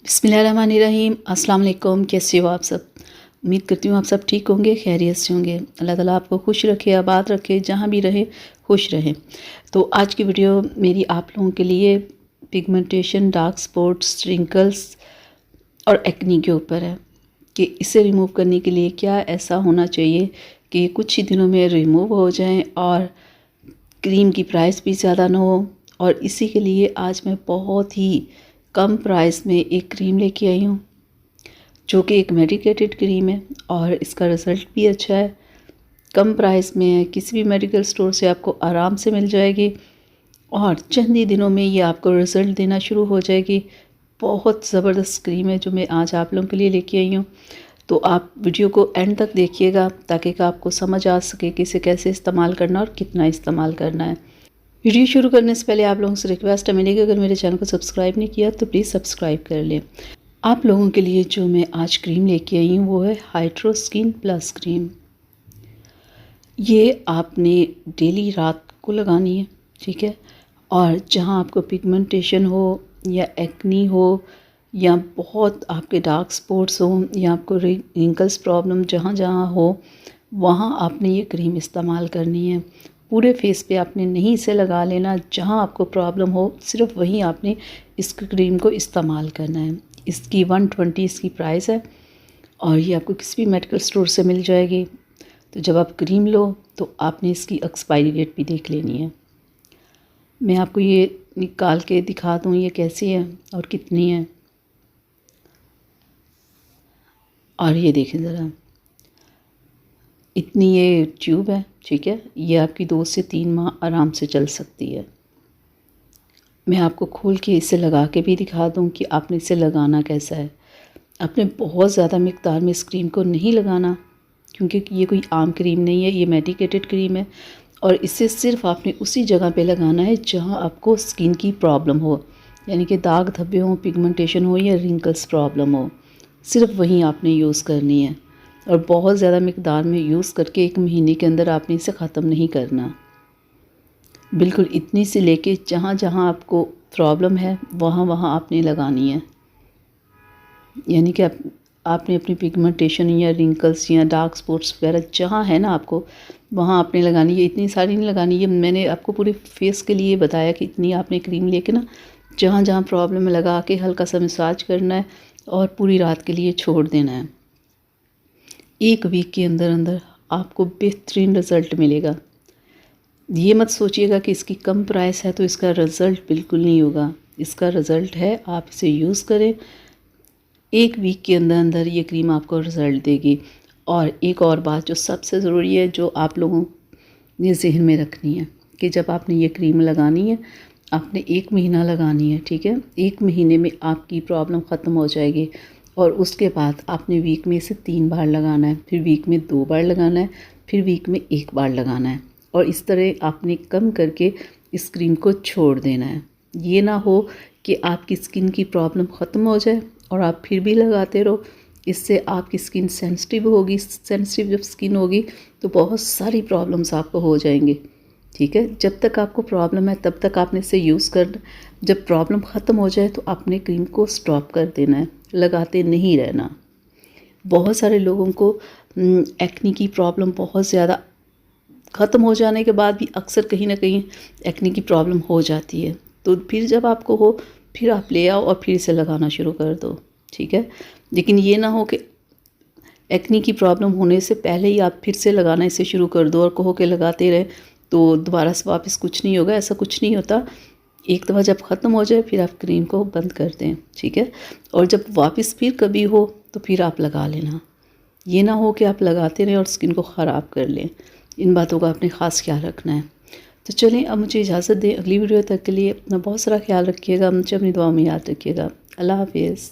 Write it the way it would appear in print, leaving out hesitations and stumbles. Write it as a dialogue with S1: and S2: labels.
S1: बिस्मिल्लाहिर्रहमानिर्रहीम। अस्सलाम वालेकुम। कैसे हो आप सब? उम्मीद करती हूँ आप सब ठीक होंगे, खैरियत से होंगे। अल्लाह ताला आपको खुश रखे, आबाद रखे, जहाँ भी रहे खुश रहें। तो आज की वीडियो मेरी आप लोगों के लिए पिगमेंटेशन, डार्क स्पॉट्स, रिंकल्स और एक्नी के ऊपर है कि इसे रिमूव करने के लिए क्या ऐसा होना चाहिए कि कुछ ही दिनों में रिमूव हो जाएं और क्रीम की प्राइस भी ज़्यादा ना हो। और इसी के लिए आज मैं बहुत ही कम प्राइस में एक क्रीम लेके आई हूँ जो कि एक मेडिकेटेड क्रीम है और इसका रिज़ल्ट भी अच्छा है। कम प्राइस में है, किसी भी मेडिकल स्टोर से आपको आराम से मिल जाएगी और चंद ही दिनों में ये आपको रिज़ल्ट देना शुरू हो जाएगी। बहुत ज़बरदस्त क्रीम है जो मैं आज आप लोगों के लिए लेके आई हूँ। तो आप वीडियो को एंड तक देखिएगा ताकि आपको समझ आ सके कि इसे कैसे इस्तेमाल करना और कितना इस्तेमाल करना है। वीडियो शुरू करने से पहले आप लोगों से रिक्वेस्ट है मेरी कि अगर मेरे चैनल को सब्सक्राइब नहीं किया तो प्लीज़ सब्सक्राइब कर लें। आप लोगों के लिए जो मैं आज क्रीम लेके आई हूँ वो है हाइड्रो स्किन प्लस क्रीम। ये आपने डेली रात को लगानी है, ठीक है। और जहाँ आपको पिगमेंटेशन हो या एक्नी हो या बहुत आपके डार्क स्पॉट्स हो या आपको रिंकल्स प्रॉब्लम जहाँ जहाँ हो वहाँ आपने ये क्रीम इस्तेमाल करनी है। पूरे फेस पे आपने नहीं इसे लगा लेना, जहाँ आपको प्रॉब्लम हो सिर्फ वहीं आपने इस क्रीम को इस्तेमाल करना है। इसकी 120 इसकी प्राइस है और ये आपको किसी भी मेडिकल स्टोर से मिल जाएगी। तो जब आप क्रीम लो तो आपने इसकी एक्सपायरी डेट भी देख लेनी है। मैं आपको ये निकाल के दिखा दूँ ये कैसी है और कितनी है। और ये देखें ज़रा, इतनी ये ट्यूब है, ठीक है। ये आपकी 2 से 3 माह आराम से चल सकती है। मैं आपको खोल के इसे लगा के भी दिखा दूं कि आपने इसे लगाना कैसा है। आपने बहुत ज़्यादा मिक़दार में इस क्रीम को नहीं लगाना क्योंकि ये कोई आम क्रीम नहीं है, ये मेडिकेटेड क्रीम है। और इसे सिर्फ आपने उसी जगह पे लगाना है जहाँ आपको स्किन की प्रॉब्लम हो, यानी कि दाग धब्बे हों, पिगमेंटेशन हो या रिंकल्स प्रॉब्लम हो, सिर्फ वहीं आपने यूज़ करनी है। और बहुत ज़्यादा मिक़दार में यूज़ करके 1 महीने के अंदर आपने इसे ख़त्म नहीं करना। बिल्कुल इतनी सी लेके जहाँ जहाँ आपको प्रॉब्लम है वहाँ वहाँ आपने लगानी है। यानी कि आपने अपनी पिगमेंटेशन या रिंकल्स या डार्क स्पॉट्स वगैरह जहाँ है ना आपको वहाँ आपने लगानी है। इतनी सारी नहीं लगानी है, मैंने आपको पूरे फेस के लिए बताया कि इतनी आपने क्रीम लेके ना जहाँ जहाँ प्रॉब्लम है लगा के हल्का सा मसाज करना है और पूरी रात के लिए छोड़ देना है। 1 वीक के अंदर अंदर आपको बेहतरीन रिज़ल्ट मिलेगा। ये मत सोचिएगा कि इसकी कम प्राइस है तो इसका रिज़ल्ट बिल्कुल नहीं होगा। इसका रिज़ल्ट है, आप इसे यूज़ करें, 1 वीक के अंदर अंदर ये क्रीम आपको रिज़ल्ट देगी। और एक और बात जो सबसे ज़रूरी है, जो आप लोगों ने जहन में रखनी है कि जब आपने ये क्रीम लगानी है आपने 1 महीना लगानी है, ठीक है। 1 महीने में आपकी प्रॉब्लम ख़त्म हो जाएगी और उसके बाद आपने वीक में इसे 3 बार लगाना है, फिर वीक में 2 बार लगाना है, फिर वीक में 1 बार लगाना है। और इस तरह आपने कम करके इस क्रीम को छोड़ देना है। ये ना हो कि आपकी स्किन की प्रॉब्लम ख़त्म हो जाए और आप फिर भी लगाते रहो। इससे आपकी स्किन सेंसिटिव होगी, सेंसिटिव जब स्किन होगी तो बहुत सारी प्रॉब्लम्स आपको हो जाएंगी, ठीक है। जब तक आपको प्रॉब्लम है तब तक आपने इसे यूज़ करना। जब प्रॉब्लम ख़त्म हो जाए तो आपने क्रीम को स्टॉप कर देना है, लगाते नहीं रहना। बहुत सारे लोगों को एक्नी की प्रॉब्लम बहुत ज़्यादा ख़त्म हो जाने के बाद भी अक्सर कहीं ना कहीं एक्ने की प्रॉब्लम हो जाती है। तो फिर जब आपको हो फिर आप ले आओ और फिर इसे लगाना शुरू कर दो, ठीक है। लेकिन ये ना हो कि एक्ने की प्रॉब्लम होने से पहले ही आप फिर से लगाना इसे शुरू कर दो और कहो कि लगाते रहे तो दोबारा से वापस कुछ नहीं होगा। ऐसा कुछ नहीं होता। एक दफ़ा जब ख़त्म हो जाए फिर आप क्रीम को बंद कर दें, ठीक है। और जब वापस फिर कभी हो तो फिर आप लगा लेना। ये ना हो कि आप लगाते रहें और स्किन को ख़राब कर लें। इन बातों का आपने ख़ास ख्याल रखना है। तो चलें, अब मुझे इजाज़त दें। अगली वीडियो तक के लिए अपना बहुत सारा ख्याल रखिएगा। मुझे अपनी दुआ में याद रखिएगा। अल्लाह हाफ़िज़।